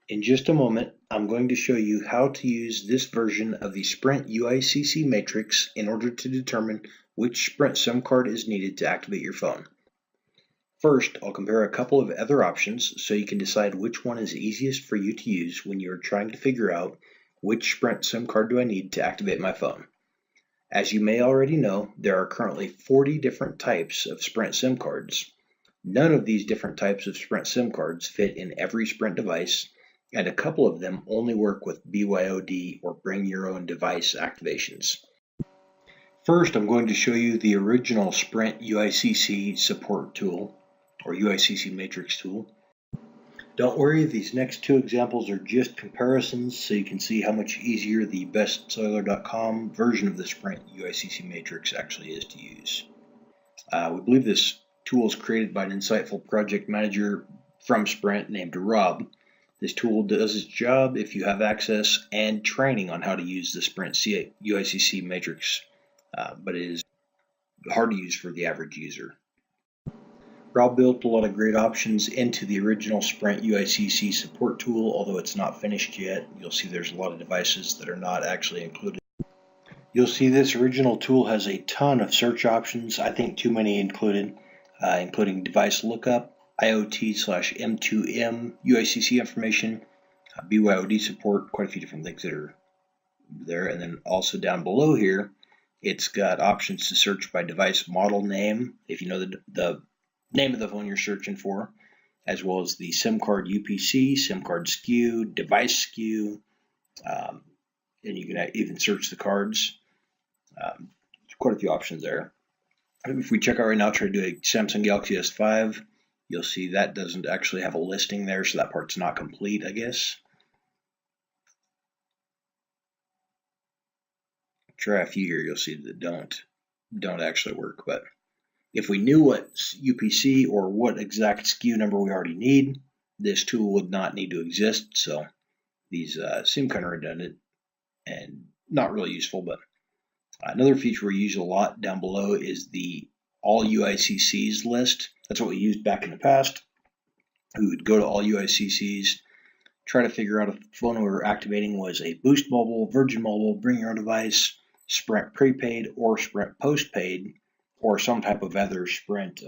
In just a moment, I'm going to show you how to use this version of the Sprint UICC Matrix in order to determine which Sprint SIM card is needed to activate your phone. First, I'll compare a couple of other options so you can decide which one is easiest for you to use when you're trying to figure out which Sprint SIM card do I need to activate my phone. As you may already know, there are currently 40 different types of Sprint SIM cards. None of these different types of Sprint SIM cards fit in every Sprint device, and a couple of them only work with BYOD or bring your own device activations. First, I'm going to show you the original Sprint UICC support tool or UICC Matrix tool. Don't worry, these next two examples are just comparisons so you can see how much easier the bestcellular.com version of the Sprint UICC Matrix actually is to use. We believe this tool is created by an insightful project manager from Sprint named Rob. This tool does its job if you have access and training on how to use the Sprint UICC Matrix, but it is hard to use for the average user. Rob built a lot of great options into the original Sprint UICC support tool, although it's not finished yet. You'll see there's a lot of devices that are not actually included. You'll see this original tool has a ton of search options, I think too many included, including device lookup, IoT/M2M UICC information, BYOD support, quite a few different things that are there. And then also down below here, it's got options to search by device model name, if you know the name of the phone you're searching for, as well as the SIM card UPC, SIM card SKU, device SKU, and you can even search the cards. Quite a few options there. If we check out right now, try to do a Samsung Galaxy S5, you'll see that doesn't actually have a listing there, so that part's not complete, I guess. Try a few here, you'll see that don't actually work. But if we knew what UPC or what exact SKU number we already need, this tool would not need to exist. So these seem kind of redundant and not really useful. But another feature we use a lot down below is the all UICCs list. That's what we used back in the past. We would go to all UICCs, try to figure out if the phone we were activating was a Boost Mobile, Virgin Mobile, Bring Your Own Device, Sprint Prepaid, or Sprint Postpaid, or some type of other Sprint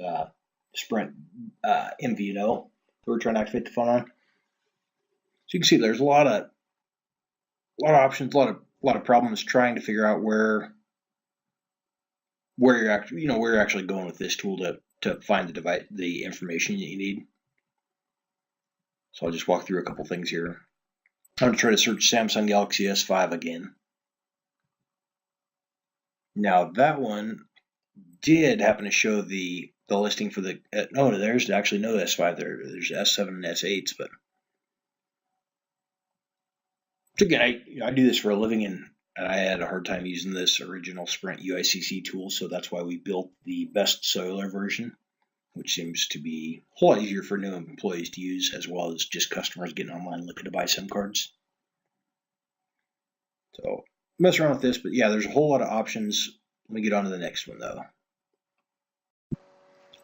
MVNO that we're trying to activate the phone on. So you can see there's a lot of options, a lot of problems trying to figure out where you're actually going with this tool to find the information that you need. So I'll just walk through a couple things here. I'm going to try to search Samsung Galaxy S5 again. Now that one did happen to show the listing for the there's actually no S5 there. There's S7 and S8s, but again, I do this for a living, and I had a hard time using this original Sprint UICC tool, so that's why we built the best cellular version, which seems to be a whole lot easier for new employees to use, as well as just customers getting online looking to buy SIM cards. So mess around with this, but yeah, there's a whole lot of options. Let me get on to the next one though.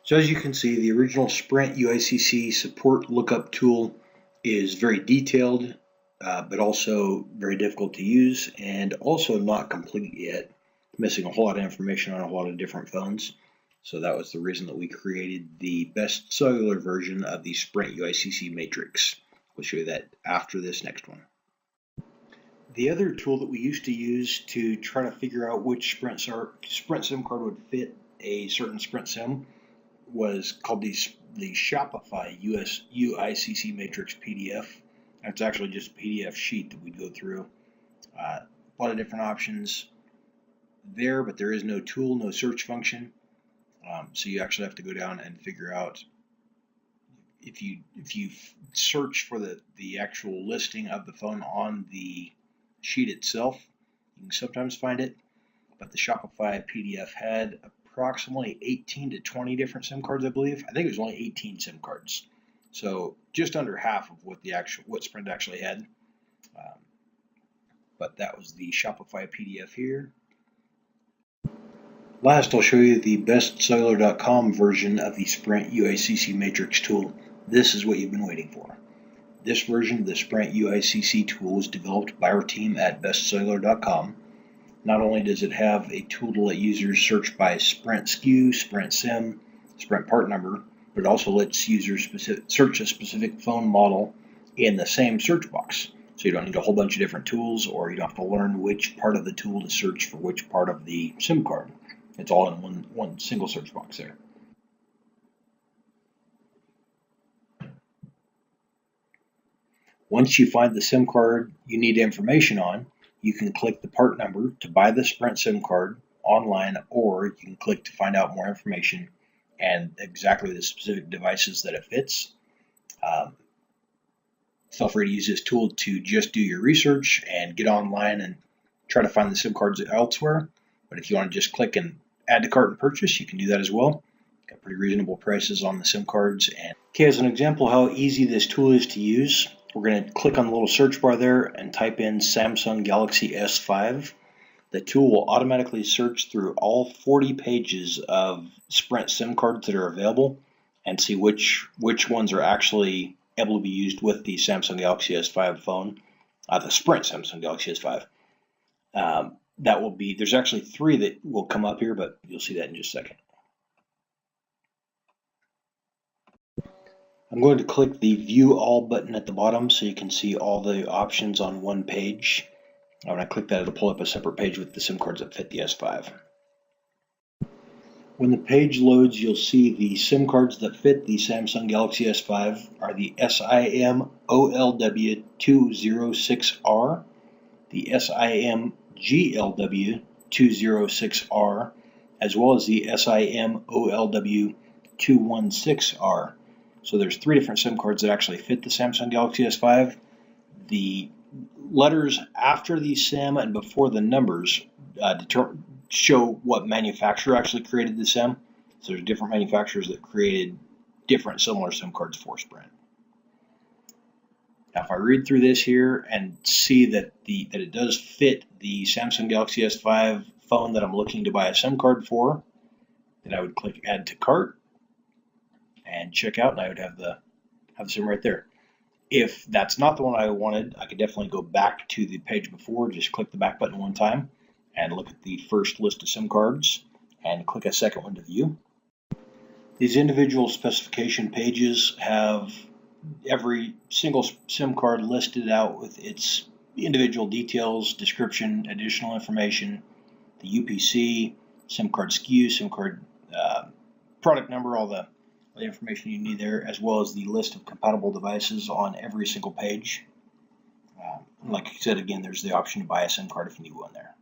So as you can see, the original Sprint UICC support lookup tool is very detailed, but also very difficult to use, and also not complete yet, missing a whole lot of information on a whole lot of different phones. So that was the reason that we created the best cellular version of the Sprint UICC Matrix. We'll show you that after this next one. The other tool that we used to use to try to figure out which Sprint SIM card would fit a certain Sprint SIM was called the Shopify UICC Matrix PDF. It's actually just a PDF sheet that we'd go through. A lot of different options there, but there is no tool, no search function. So you actually have to go down and figure out if you search for the actual listing of the phone on the sheet itself, you can sometimes find it. But the Shopify PDF had approximately 18 to 20 different SIM cards, I believe. I think it was only 18 SIM cards. So just under half of what Sprint actually had. But that was the Shopify PDF here. Last, I'll show you the bestcellular.com version of the Sprint UICC Matrix tool. This is what you've been waiting for. This version of the Sprint UICC tool was developed by our team at bestcellular.com. Not only does it have a tool to let users search by Sprint SKU, Sprint SIM, Sprint part number, but it also lets users search a specific phone model in the same search box. So you don't need a whole bunch of different tools, or you don't have to learn which part of the tool to search for which part of the SIM card. It's all in one single search box there. Once you find the SIM card you need information on, you can click the part number to buy the Sprint SIM card online, or you can click to find out more information and exactly the specific devices that it fits. Feel free to use this tool to just do your research and get online and try to find the SIM cards elsewhere. But if you want to just click and add to cart and purchase, you can do that as well. Got pretty reasonable prices on the SIM cards. Okay, as an example how easy this tool is to use, we're going to click on the little search bar there and type in Samsung Galaxy S5. The tool will automatically search through all 40 pages of Sprint SIM cards that are available and see which ones are actually able to be used with the Samsung Galaxy S5 phone, the Sprint Samsung Galaxy S5. There's actually 3 that will come up here, but you'll see that in just a second. I'm going to click the View All button at the bottom so you can see all the options on one page. When I click that, it'll pull up a separate page with the SIM cards that fit the S5. When the page loads, you'll see the SIM cards that fit the Samsung Galaxy S5 are the SIM-OLW206R, the SIM-GLW206R, as well as the SIM-OLW216R. So there's 3 different SIM cards that actually fit the Samsung Galaxy S5. The letters after the SIM and before the numbers show what manufacturer actually created the SIM. So there's different manufacturers that created different similar SIM cards for Sprint. Now if I read through this here and see that it does fit the Samsung Galaxy S5 phone that I'm looking to buy a SIM card for, then I would click Add to Cart and check out, and I would have the SIM right there. If that's not the one I wanted, I could definitely go back to the page before, just click the back button one time and look at the first list of SIM cards and click a second one to view. These individual specification pages have every single SIM card listed out with its individual details, description, additional information, the UPC, SIM card SKU, SIM card product number, all the information you need there, as well as the list of compatible devices on every single page. Like I said, again, there's the option to buy a SIM card if you need one there.